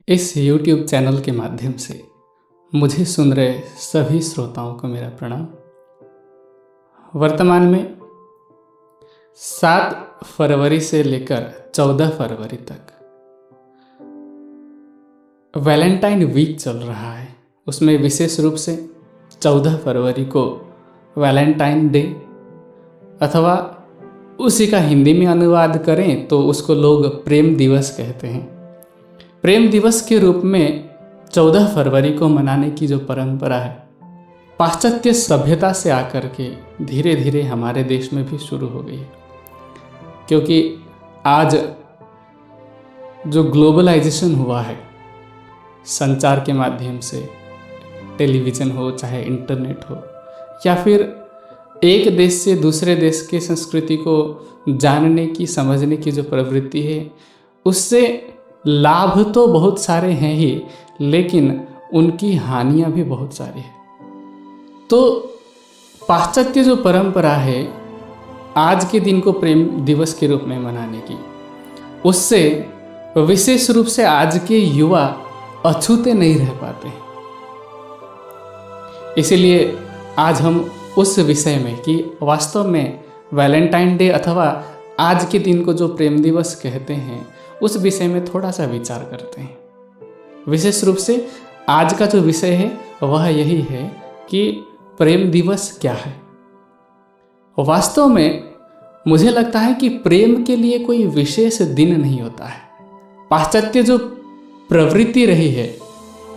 इस YouTube channel के माध्यम से मुझे सुन रहे सभी श्रोताओं को मेरा प्रणाम। वर्तमान में 7 फरवरी से लेकर 14 फरवरी तक वैलेंटाइन वीक चल रहा है। उसमें विशेष रूप से 14 फरवरी को वैलेंटाइन डे अथवा उसी का हिंदी में अनुवाद करें तो उसको लोग प्रेम दिवस कहते हैं। प्रेम दिवस के रूप में 14 फरवरी को मनाने की जो परंपरा है, पाश्चात्य सभ्यता से आकर के धीरे धीरे हमारे देश में भी शुरू हो गई है। क्योंकि आज जो ग्लोबलाइजेशन हुआ है, संचार के माध्यम से, टेलीविज़न हो चाहे इंटरनेट हो, या फिर एक देश से दूसरे देश के संस्कृति को जानने की, समझने की जो प्रवृत्ति है, उससे लाभ तो बहुत सारे हैं ही, लेकिन उनकी हानियां भी बहुत सारी हैं। तो पाश्चात्य जो परंपरा है आज के दिन को प्रेम दिवस के रूप में मनाने की, उससे विशेष रूप से आज के युवा अछूते नहीं रह पाते हैं। इसीलिए आज हम उस विषय में कि वास्तव में वैलेंटाइन डे अथवा आज के दिन को जो प्रेम दिवस कहते हैं, उस विषय में थोड़ा सा विचार करते हैं। विशेष रूप से आज का जो विषय है वह यही है कि प्रेम दिवस क्या है। वास्तव में मुझे लगता है कि प्रेम के लिए कोई विशेष दिन नहीं होता है। पाश्चात्य जो प्रवृत्ति रही है,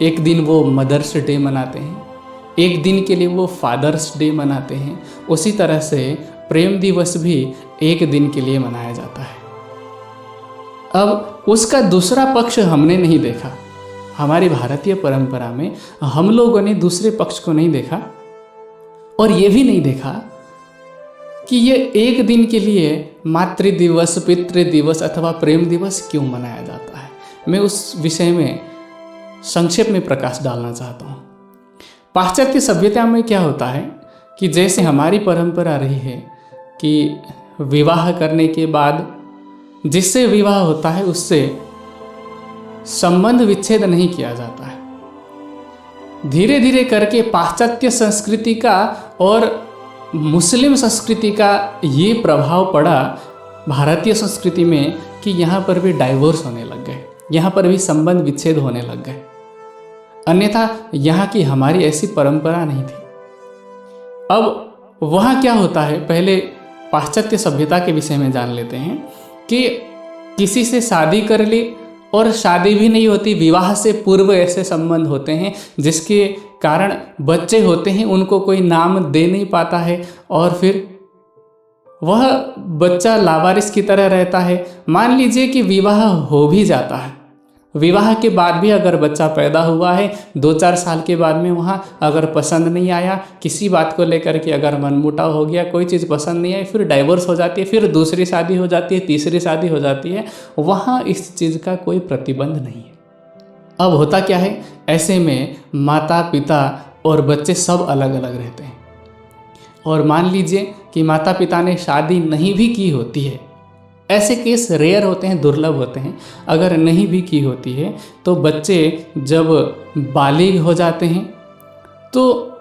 एक दिन वो मदर्स डे मनाते हैं, एक दिन के लिए वो फादर्स डे मनाते हैं, उसी तरह से प्रेम दिवस भी एक दिन के लिए मनाया जाता है। अब उसका दूसरा पक्ष हमने नहीं देखा। हमारी भारतीय परंपरा में हम लोगों ने दूसरे पक्ष को नहीं देखा और ये भी नहीं देखा कि ये एक दिन के लिए मातृ दिवस, पितृ दिवस अथवा प्रेम दिवस क्यों मनाया जाता है। मैं उस विषय में संक्षेप में प्रकाश डालना चाहता हूँ। पाश्चात्य सभ्यता में क्या होता है कि जैसे हमारी परंपरा रही है कि विवाह करने के बाद जिससे विवाह होता है उससे संबंध विच्छेद नहीं किया जाता है। धीरे धीरे करके पाश्चात्य संस्कृति का और मुस्लिम संस्कृति का ये प्रभाव पड़ा भारतीय संस्कृति में कि यहाँ पर भी डाइवोर्स होने लग गए, यहाँ पर भी संबंध विच्छेद होने लग गए। अन्यथा यहाँ की हमारी ऐसी परंपरा नहीं थी। अब वहाँ क्या होता है, पहले पाश्चात्य सभ्यता के विषय में जान लेते हैं कि किसी से शादी कर ली और शादी भी नहीं होती, विवाह से पूर्व ऐसे संबंध होते हैं जिसके कारण बच्चे होते हैं, उनको कोई नाम दे नहीं पाता है और फिर वह बच्चा लावारिस की तरह रहता है। मान लीजिए कि विवाह हो भी जाता है, विवाह के बाद भी अगर बच्चा पैदा हुआ है, 2-4 साल के बाद में वहाँ अगर पसंद नहीं आया, किसी बात को लेकर के अगर मनमुटाव हो गया, कोई चीज़ पसंद नहीं आई, फिर डाइवोर्स हो जाती है, फिर दूसरी शादी हो जाती है, तीसरी शादी हो जाती है। वहाँ इस चीज़ का कोई प्रतिबंध नहीं है। अब होता क्या है, ऐसे में माता पिता और बच्चे सब अलग अलग रहते हैं। और मान लीजिए कि माता पिता ने शादी नहीं भी की होती है, ऐसे केस रेयर होते हैं, दुर्लभ होते हैं। अगर नहीं भी की होती है तो बच्चे जब बालिग हो जाते हैं तो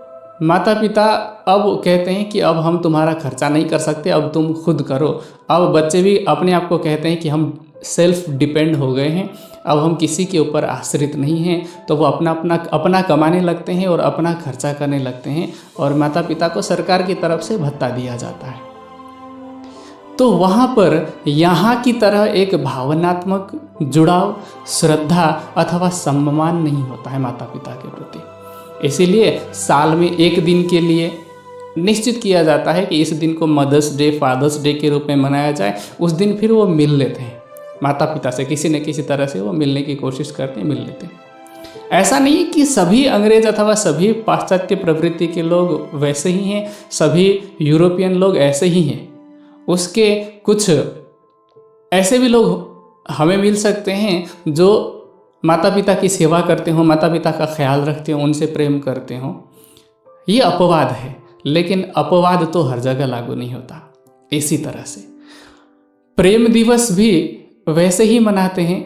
माता पिता अब कहते हैं कि अब हम तुम्हारा खर्चा नहीं कर सकते, अब तुम खुद करो। अब बच्चे भी अपने आप को कहते हैं कि हम सेल्फ डिपेंड हो गए हैं, अब हम किसी के ऊपर आश्रित नहीं हैं। तो वो अपना कमाने लगते हैं और अपना खर्चा करने लगते हैं और माता पिता को सरकार की तरफ से भत्ता दिया जाता है। तो वहाँ पर यहाँ की तरह एक भावनात्मक जुड़ाव, श्रद्धा अथवा सम्मान नहीं होता है माता पिता के प्रति। इसीलिए साल में एक दिन के लिए निश्चित किया जाता है कि इस दिन को मदर्स डे, फादर्स डे के रूप में मनाया जाए। उस दिन फिर वो मिल लेते हैं माता पिता से, किसी न किसी तरह से वो मिलने की कोशिश करते हैं, मिल लेते हैं। ऐसा नहीं कि सभी अंग्रेज अथवा सभी पाश्चात्य प्रवृत्ति के लोग वैसे ही हैं, सभी यूरोपियन लोग ऐसे ही हैं। उसके कुछ ऐसे भी लोग हमें मिल सकते हैं जो माता पिता की सेवा करते हो, माता पिता का ख्याल रखते हो, उनसे प्रेम करते हो। ये अपवाद है, लेकिन अपवाद तो हर जगह लागू नहीं होता। इसी तरह से प्रेम दिवस भी वैसे ही मनाते हैं।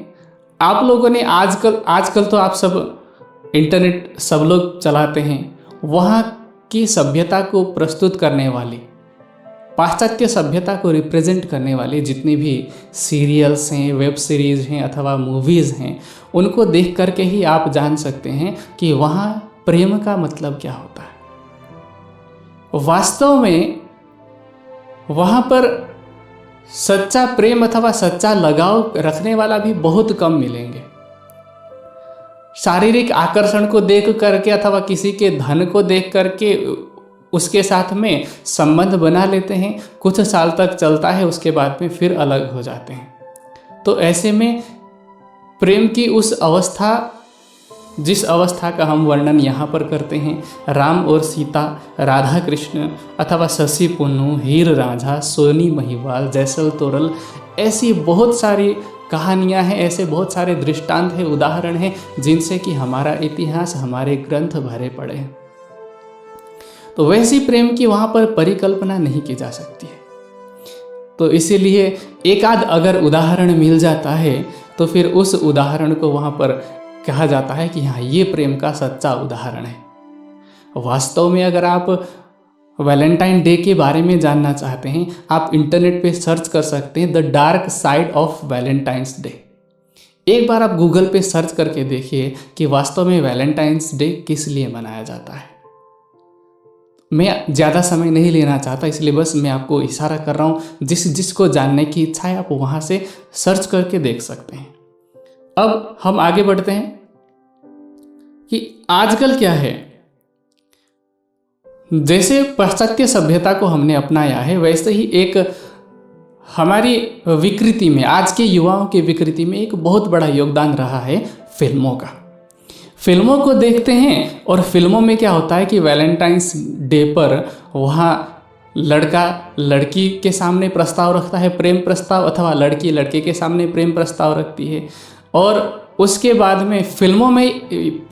आप लोगों ने आजकल तो आप सब इंटरनेट सब लोग चलाते हैं, वहाँ की सभ्यता को प्रस्तुत करने वाली, पाश्चात्य सभ्यता को रिप्रेजेंट करने वाले जितनी भी सीरियल्स हैं, वेब सीरीज़ हैं अथवा मूवीज़ हैं, उनको देख करके ही आप जान सकते हैं कि वहाँ प्रेम का मतलब क्या होता है। वास्तव में वहाँ पर सच्चा प्रेम अथवा सच्चा लगाव रखने वाला भी बहुत कम मिलेंगे। शारीरिक आकर्षण को देख करके अथवा किसी के धन को देख करके उसके साथ में संबंध बना लेते हैं, कुछ साल तक चलता है, उसके बाद में फिर अलग हो जाते हैं। तो ऐसे में प्रेम की उस अवस्था, जिस अवस्था का हम वर्णन यहाँ पर करते हैं, राम और सीता, राधा कृष्ण अथवा शशि पुन्नू, हीर रांझा, सोनी महिवाल, जैसल तोरल, ऐसी बहुत सारी कहानियाँ हैं, ऐसे बहुत सारे दृष्टांत हैं, उदाहरण हैं, जिनसे कि हमारा इतिहास, हमारे ग्रंथ भरे पड़े हैं। तो वैसी प्रेम की वहाँ पर परिकल्पना नहीं की जा सकती है। तो इसीलिए एक आध अगर उदाहरण मिल जाता है तो फिर उस उदाहरण को वहाँ पर कहा जाता है कि हाँ, ये प्रेम का सच्चा उदाहरण है। वास्तव में अगर आप वैलेंटाइन डे के बारे में जानना चाहते हैं, आप इंटरनेट पे सर्च कर सकते हैं the dark side of Valentine's day. एक बार आप गूगल पे सर्च करके देखिए कि वास्तव में वैलेंटाइंस डे किस लिए मनाया जाता है। मैं ज़्यादा समय नहीं लेना चाहता, इसलिए बस मैं आपको इशारा कर रहा हूँ, जिसको जानने की इच्छा है आप वहाँ से सर्च करके देख सकते हैं। अब हम आगे बढ़ते हैं कि आजकल क्या है। जैसे पाश्चात्य सभ्यता को हमने अपनाया है, वैसे ही एक हमारी विकृति में, आज के युवाओं की विकृति में एक बहुत बड़ा योगदान रहा है फिल्मों का। फिल्मों को देखते हैं और फिल्मों में क्या होता है कि वैलेंटाइंस डे पर वहाँ लड़का लड़की के सामने प्रस्ताव रखता है, प्रेम प्रस्ताव, अथवा लड़की लड़के के सामने प्रेम प्रस्ताव रखती है। और उसके बाद में फिल्मों में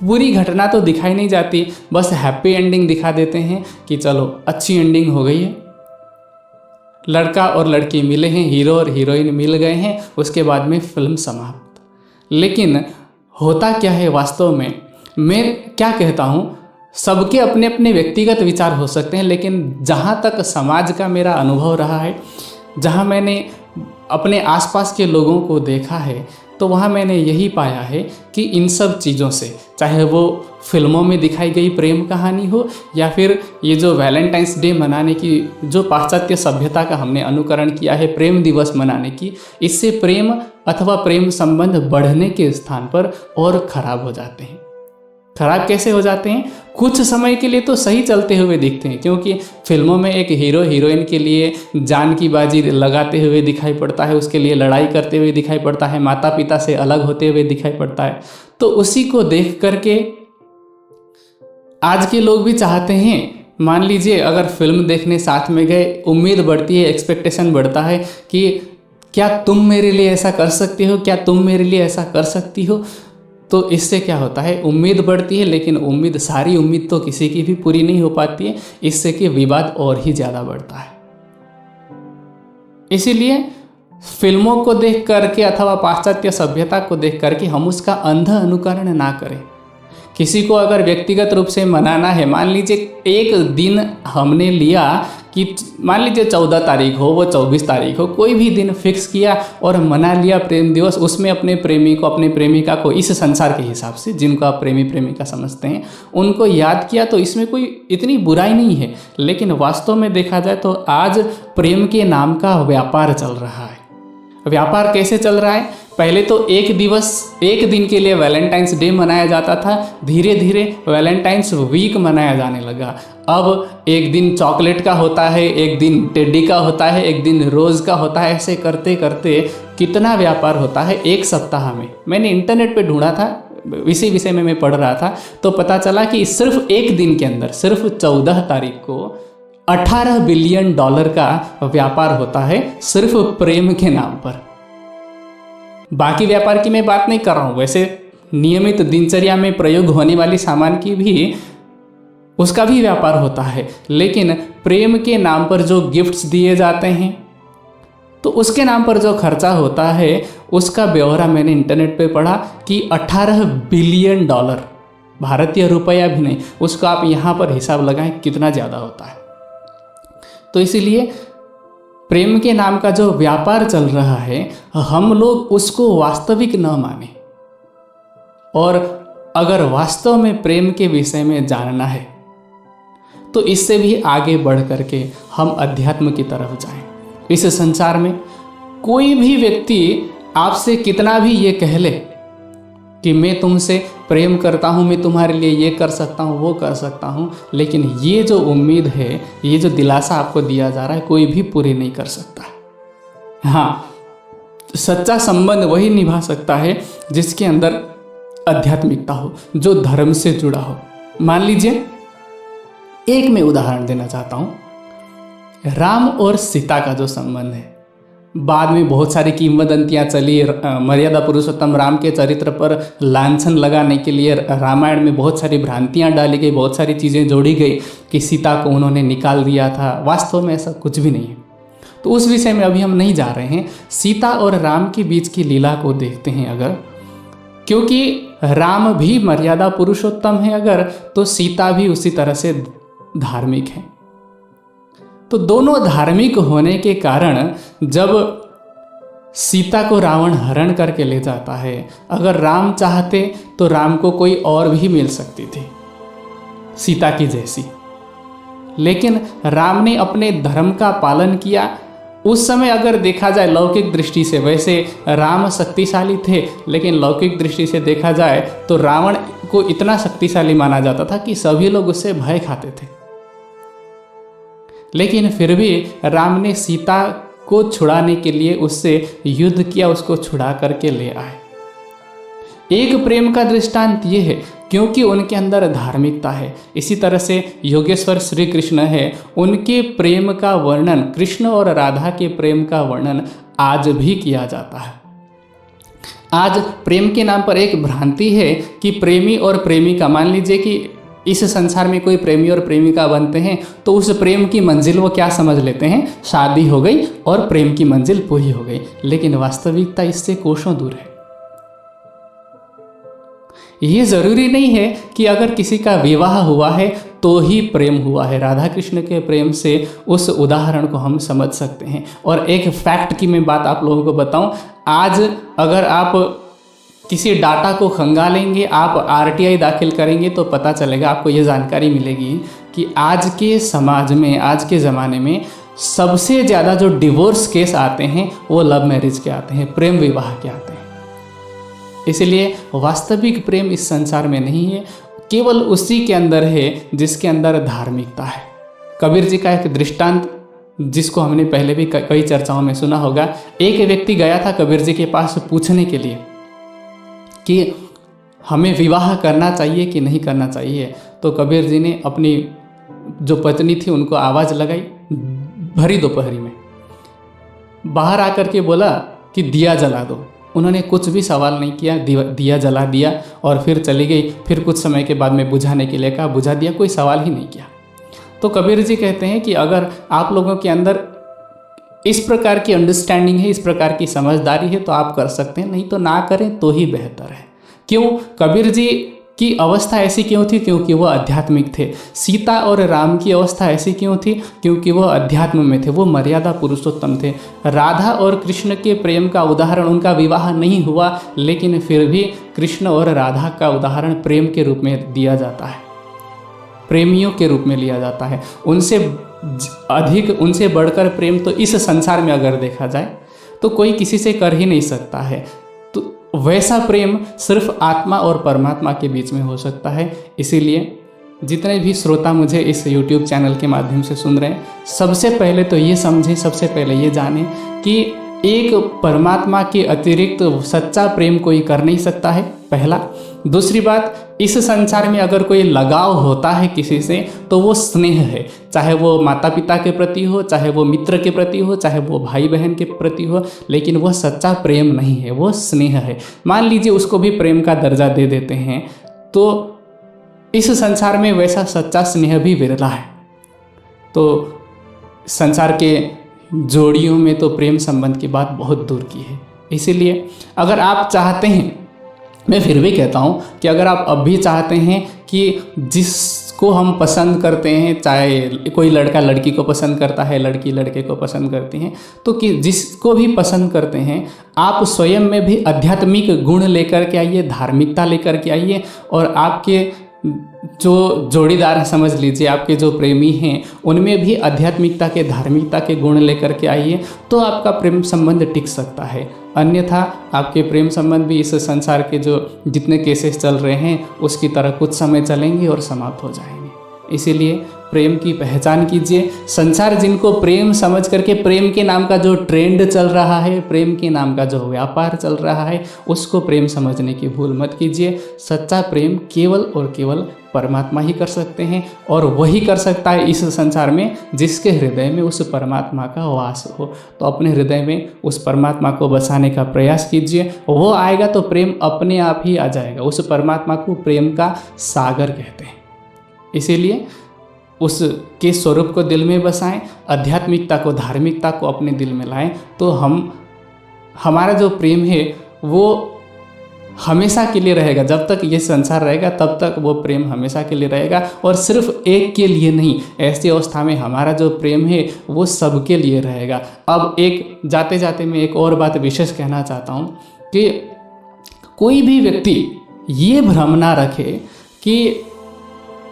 पूरी घटना तो दिखाई नहीं जाती, बस हैप्पी एंडिंग दिखा देते हैं कि चलो अच्छी एंडिंग हो गई है, लड़का और लड़की मिले हैं, हीरो और हीरोइन मिल गए हैं, उसके बाद में फिल्म समाप्त। लेकिन होता क्या है वास्तव में, मैं क्या कहता हूँ, सबके अपने अपने व्यक्तिगत विचार हो सकते हैं, लेकिन जहाँ तक समाज का मेरा अनुभव रहा है, जहाँ मैंने अपने आसपास के लोगों को देखा है, तो वहाँ मैंने यही पाया है कि इन सब चीज़ों से, चाहे वो फिल्मों में दिखाई गई प्रेम कहानी हो या फिर ये जो वैलेंटाइंस डे मनाने की जो पाश्चात्य सभ्यता का हमने अनुकरण किया है प्रेम दिवस मनाने की, इससे प्रेम अथवा प्रेम संबंध बढ़ने के स्थान पर और खराब हो जाते हैं। खराब कैसे हो जाते हैं? कुछ समय के लिए तो सही चलते हुए दिखते हैं, क्योंकि फिल्मों में एक हीरो हीरोइन के लिए जान की बाजी लगाते हुए दिखाई पड़ता है, उसके लिए लड़ाई करते हुए दिखाई पड़ता है, माता पिता से अलग होते हुए दिखाई पड़ता है। तो उसी को देख करके आज के लोग भी चाहते हैं, मान लीजिए अगर फिल्म देखने साथ में गए, उम्मीद बढ़ती है, एक्सपेक्टेशन बढ़ता है कि क्या तुम मेरे लिए ऐसा कर सकते हो, क्या तुम मेरे लिए ऐसा कर सकती हो। तो इससे क्या होता है, उम्मीद बढ़ती है, लेकिन सारी उम्मीद तो किसी की भी पूरी नहीं हो पाती है, इससे कि विवाद और ही ज़्यादा बढ़ता है। इसीलिए फिल्मों को देख करके अथवा पाश्चात्य सभ्यता को देख करके हम उसका अंधा अनुकरण ना करें। किसी को अगर व्यक्तिगत रूप से मनाना है, मान लीजिए एक दिन हमने लिया कि मान लीजिए 14 तारीख हो, वो 24 तारीख हो, कोई भी दिन फिक्स किया और मना लिया प्रेम दिवस, उसमें अपने प्रेमी को, अपने प्रेमिका को इस संसार के हिसाब से जिनको आप प्रेमी प्रेमिका समझते हैं उनको याद किया, तो इसमें कोई इतनी बुराई नहीं है। लेकिन वास्तव में देखा जाए तो आज प्रेम के नाम का व्यापार चल रहा है। व्यापार कैसे चल रहा है? पहले तो एक दिन के लिए वैलेंटाइंस डे मनाया जाता था, धीरे धीरे वैलेंटाइंस वीक मनाया जाने लगा। अब एक दिन चॉकलेट का होता है, एक दिन टेडी का होता है, एक दिन रोज़ का होता है। ऐसे करते करते कितना व्यापार होता है एक सप्ताह में। मैंने इंटरनेट पे ढूंढा था, इसी विषय में मैं पढ़ रहा था, तो पता चला कि सिर्फ एक दिन के अंदर, सिर्फ 14 तारीख को $18 बिलियन का व्यापार होता है सिर्फ प्रेम के नाम पर। बाकी व्यापार की मैं बात नहीं कर रहा हूँ, वैसे नियमित दिनचर्या में प्रयोग होने वाली सामान की भी, उसका भी व्यापार होता है। लेकिन प्रेम के नाम पर जो गिफ्ट्स दिए जाते हैं, तो उसके नाम पर जो खर्चा होता है उसका ब्यौरा मैंने इंटरनेट पे पढ़ा कि 18 बिलियन डॉलर, भारतीय रुपया भी नहीं, उसको आप यहाँ पर हिसाब लगाएं कितना ज़्यादा होता है। तो इसीलिए प्रेम के नाम का जो व्यापार चल रहा है हम लोग उसको वास्तविक न माने, और अगर वास्तव में प्रेम के विषय में जानना है तो इससे भी आगे बढ़ करके हम अध्यात्म की तरफ जाएं। इस संसार में कोई भी व्यक्ति आपसे कितना भी ये कह ले कि मैं तुमसे प्रेम करता हूँ, मैं तुम्हारे लिए ये कर सकता हूँ, वो कर सकता हूँ, लेकिन ये जो उम्मीद है, ये जो दिलासा आपको दिया जा रहा है, कोई भी पूरी नहीं कर सकता। हाँ, सच्चा संबंध वही निभा सकता है जिसके अंदर आध्यात्मिकता हो, जो धर्म से जुड़ा हो। मान लीजिए, एक मैं उदाहरण देना चाहता हूँ, राम और सीता का जो संबंध है। बाद में बहुत सारी किंवदंतियाँ चली, मर्यादा पुरुषोत्तम राम के चरित्र पर लांछन लगाने के लिए रामायण में बहुत सारी भ्रांतियाँ डाली गई, बहुत सारी चीज़ें जोड़ी गई कि सीता को उन्होंने निकाल दिया था। वास्तव में ऐसा कुछ भी नहीं है, तो उस विषय में अभी हम नहीं जा रहे हैं। सीता और राम के बीच की लीला को देखते हैं अगर, क्योंकि राम भी मर्यादा पुरुषोत्तम है अगर, तो सीता भी उसी तरह से धार्मिक है। तो दोनों धार्मिक होने के कारण जब सीता को रावण हरण करके ले जाता है, अगर राम चाहते तो राम को कोई और भी मिल सकती थी सीता की जैसी, लेकिन राम ने अपने धर्म का पालन किया। उस समय अगर देखा जाए लौकिक दृष्टि से, वैसे राम शक्तिशाली थे, लेकिन लौकिक दृष्टि से देखा जाए तो रावण को इतना शक्तिशाली माना जाता था कि सभी लोग उससे भय खाते थे। लेकिन फिर भी राम ने सीता को छुड़ाने के लिए उससे युद्ध किया, उसको छुड़ा करके ले आए। एक प्रेम का दृष्टांत ये है क्योंकि उनके अंदर धार्मिकता है। इसी तरह से योगेश्वर श्री कृष्ण है, उनके प्रेम का वर्णन, कृष्ण और राधा के प्रेम का वर्णन आज भी किया जाता है। आज प्रेम के नाम पर एक भ्रांति है कि प्रेमी और प्रेमिका, मान लीजिए कि इस संसार में कोई प्रेमी और प्रेमिका बनते हैं तो उस प्रेम की मंजिल वो क्या समझ लेते हैं, शादी हो गई और प्रेम की मंजिल पूरी हो गई। लेकिन वास्तविकता इससे कोसों दूर है। ये जरूरी नहीं है कि अगर किसी का विवाह हुआ है तो ही प्रेम हुआ है। राधा कृष्ण के प्रेम से उस उदाहरण को हम समझ सकते हैं। और एक फैक्ट की मैं बात आप लोगों को बताऊं, आज अगर आप किसी डाटा को खंगालेंगे, आप आरटीआई दाखिल करेंगे तो पता चलेगा, आपको ये जानकारी मिलेगी कि आज के समाज में, आज के ज़माने में सबसे ज़्यादा जो डिवोर्स केस आते हैं वो लव मैरिज के आते हैं, प्रेम विवाह के आते हैं। इसलिए वास्तविक प्रेम इस संसार में नहीं है, केवल उसी के अंदर है जिसके अंदर धार्मिकता है। कबीर जी का एक दृष्टांत जिसको हमने पहले भी कई चर्चाओं में सुना होगा। एक व्यक्ति गया था कबीर जी के पास पूछने के लिए कि हमें विवाह करना चाहिए कि नहीं करना चाहिए। तो कबीर जी ने अपनी जो पत्नी थी उनको आवाज़ लगाई भरी दोपहरी में, बाहर आकर के बोला कि दिया जला दो। उन्होंने कुछ भी सवाल नहीं किया, दिया जला दिया और फिर चली गई। फिर कुछ समय के बाद में बुझाने के लिए कहा, बुझा दिया, कोई सवाल ही नहीं किया। तो कबीर जी कहते हैं कि अगर आप लोगों के अंदर इस प्रकार की अंडरस्टैंडिंग है, इस प्रकार की समझदारी है तो आप कर सकते हैं, नहीं तो ना करें तो ही बेहतर है। क्यों? कबीर जी की अवस्था ऐसी क्यों थी? क्योंकि वह आध्यात्मिक थे। सीता और राम की अवस्था ऐसी क्यों थी? क्योंकि वह अध्यात्म में थे, वो मर्यादा पुरुषोत्तम थे। राधा और कृष्ण के प्रेम का उदाहरण, उनका विवाह नहीं हुआ लेकिन फिर भी कृष्ण और राधा का उदाहरण प्रेम के रूप में दिया जाता है, प्रेमियों के रूप में लिया जाता है। उनसे अधिक, उनसे बढ़कर प्रेम तो इस संसार में अगर देखा जाए तो कोई किसी से कर ही नहीं सकता है। तो वैसा प्रेम सिर्फ आत्मा और परमात्मा के बीच में हो सकता है। इसीलिए जितने भी श्रोता मुझे इस YouTube चैनल के माध्यम से सुन रहे हैं, सबसे पहले तो ये समझें, सबसे पहले ये जानें कि एक परमात्मा के अतिरिक्त सच्चा प्रेम कोई कर नहीं सकता है, पहला। दूसरी बात, इस संसार में अगर कोई लगाव होता है किसी से तो वो स्नेह है, चाहे वो माता पिता के प्रति हो, चाहे वो मित्र के प्रति हो, चाहे वो भाई बहन के प्रति हो, लेकिन वो सच्चा प्रेम नहीं है, वो स्नेह है। मान लीजिए उसको भी प्रेम का दर्जा दे देते हैं तो इस संसार में वैसा सच्चा स्नेह भी विरला है। तो संसार के जोड़ियों में तो प्रेम संबंध की बात बहुत दूर की है। इसीलिए अगर आप चाहते हैं, मैं फिर भी कहता हूँ कि अगर आप अब भी चाहते हैं कि जिसको हम पसंद करते हैं, चाहे कोई लड़का लड़की को पसंद करता है, लड़की लड़के को पसंद करती हैं, तो कि जिसको भी पसंद करते हैं आप स्वयं में भी आध्यात्मिक गुण लेकर के आइए, धार्मिकता लेकर के आइए, और आपके जो जोड़ीदार समझ लीजिए, आपके जो प्रेमी हैं, उनमें भी आध्यात्मिकता के, धार्मिकता के गुण लेकर के आइए, तो आपका प्रेम संबंध टिक सकता है। अन्यथा आपके प्रेम संबंध भी इस संसार के जो जितने केसेस चल रहे हैं उसकी तरह कुछ समय चलेंगे और समाप्त हो जाएंगे। इसीलिए प्रेम की पहचान कीजिए। संसार जिनको प्रेम समझ करके, प्रेम के नाम का जो ट्रेंड चल रहा है, प्रेम के नाम का जो व्यापार चल रहा है, उसको प्रेम समझने की भूल मत कीजिए। सच्चा प्रेम केवल और केवल परमात्मा ही कर सकते हैं, और वही कर सकता है इस संसार में जिसके हृदय में उस परमात्मा का वास हो। तो अपने हृदय में उस परमात्मा को बसाने का प्रयास कीजिए, वो आएगा तो प्रेम अपने आप ही आ जाएगा। उस परमात्मा को प्रेम का सागर कहते हैं। इसीलिए उसके स्वरूप को दिल में बसाएं, आध्यात्मिकता को, धार्मिकता को अपने दिल में लाएं, तो हमारा जो प्रेम है वो हमेशा के लिए रहेगा। जब तक ये संसार रहेगा तब तक वो प्रेम हमेशा के लिए रहेगा, और सिर्फ एक के लिए नहीं। ऐसी अवस्था में हमारा जो प्रेम है वो सबके लिए रहेगा। अब एक जाते जाते मैं एक और बात विशेष कहना चाहता हूँ कि कोई भी व्यक्ति ये भ्रम ना रखे कि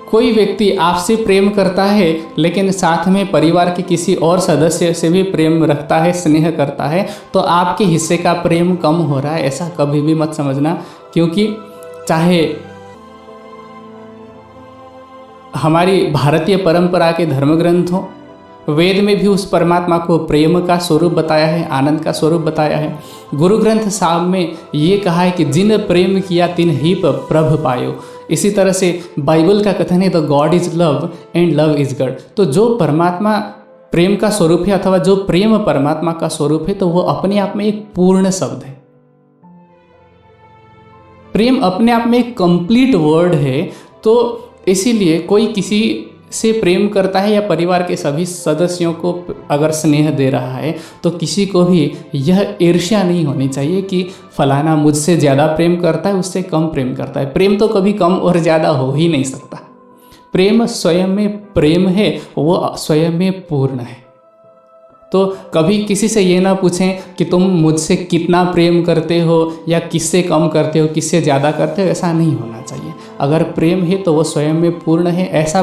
कोई व्यक्ति आपसे प्रेम करता है लेकिन साथ में परिवार के किसी और सदस्य से भी प्रेम रखता है, स्नेह करता है, तो आपके हिस्से का प्रेम कम हो रहा है। ऐसा कभी भी मत समझना, क्योंकि चाहे हमारी भारतीय परंपरा के धर्म ग्रंथ हो, वेद में भी उस परमात्मा को प्रेम का स्वरूप बताया है, आनंद का स्वरूप बताया है। गुरु ग्रंथ साहब में ये कहा है कि जिन प्रेम किया तिन ही प्रभ पायो। इसी तरह से बाइबल का कथन है, the God is love and love is God. तो जो परमात्मा प्रेम का स्वरूप है, अथवा जो प्रेम परमात्मा का स्वरूप है, तो वो अपने आप में एक पूर्ण शब्द है। प्रेम अपने आप में एक कंप्लीट वर्ड है। तो इसीलिए कोई किसी से प्रेम करता है या परिवार के सभी सदस्यों को अगर स्नेह दे रहा है, तो किसी को भी यह ईर्ष्या नहीं होनी चाहिए कि फलाना मुझसे ज़्यादा प्रेम करता है, उससे कम प्रेम करता है। प्रेम तो कभी कम और ज़्यादा हो ही नहीं सकता। प्रेम स्वयं में प्रेम है, वो स्वयं में पूर्ण है। तो कभी किसी से ये ना पूछें कि तुम मुझसे कितना प्रेम करते हो या किससे कम करते हो, किससे ज़्यादा करते हो। ऐसा नहीं होना चाहिए। अगर प्रेम है तो वो स्वयं में पूर्ण है। ऐसा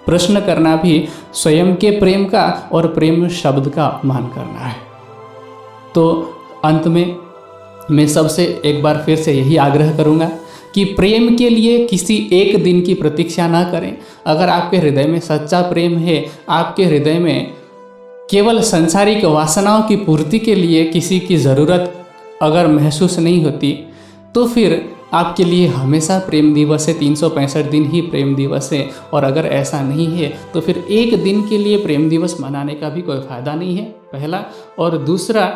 प्रश्न करना भी स्वयं के प्रेम का और प्रेम शब्द का अपमान करना है। तो अंत में मैं सबसे एक बार फिर से यही आग्रह करूँगा कि प्रेम के लिए किसी एक दिन की प्रतीक्षा ना करें। अगर आपके हृदय में सच्चा प्रेम है, आपके हृदय में केवल सांसारिक वासनाओं की पूर्ति के लिए किसी की ज़रूरत अगर महसूस नहीं होती, तो फिर आपके लिए हमेशा प्रेम दिवस है, 365 दिन ही प्रेम दिवस है। और अगर ऐसा नहीं है तो फिर एक दिन के लिए प्रेम दिवस मनाने का भी कोई फ़ायदा नहीं है, पहला। और दूसरा,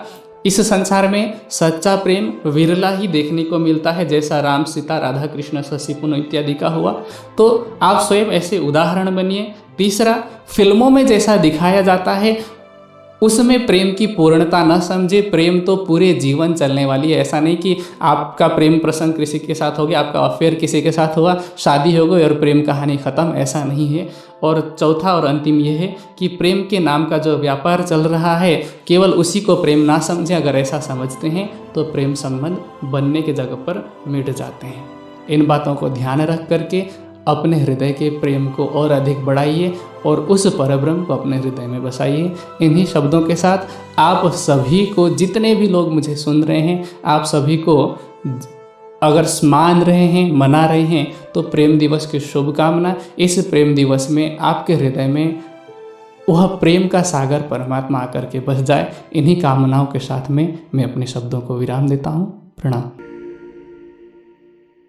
इस संसार में सच्चा प्रेम विरला ही देखने को मिलता है, जैसा राम सीता, राधा कृष्ण, शशि पुन इत्यादि का हुआ। तो आप स्वयं ऐसे उदाहरण बनिए। तीसरा, फिल्मों में जैसा दिखाया जाता है उसमें प्रेम की पूर्णता न समझे। प्रेम तो पूरे जीवन चलने वाली है। ऐसा नहीं कि आपका प्रेम प्रसंग किसी के साथ हो गया, आपका अफेयर किसी के साथ हुआ, शादी हो गई और प्रेम कहानी ख़त्म, ऐसा नहीं है। और चौथा और अंतिम ये है कि प्रेम के नाम का जो व्यापार चल रहा है, केवल उसी को प्रेम ना समझें। अगर ऐसा समझते हैं तो प्रेम संबंध बनने के जगह पर मिट जाते हैं। इन बातों को ध्यान रख करके अपने हृदय के प्रेम को और अधिक बढ़ाइए और उस परब्रह्म को अपने हृदय में बसाइए। इन्हीं शब्दों के साथ आप सभी को, जितने भी लोग मुझे सुन रहे हैं, आप सभी को अगर मान रहे हैं, मना रहे हैं, तो प्रेम दिवस की शुभकामना। इस प्रेम दिवस में आपके हृदय में वह प्रेम का सागर परमात्मा आकर के बस जाए। इन्हीं कामनाओं के साथ में मैं अपने शब्दों को विराम देता हूँ। प्रणाम।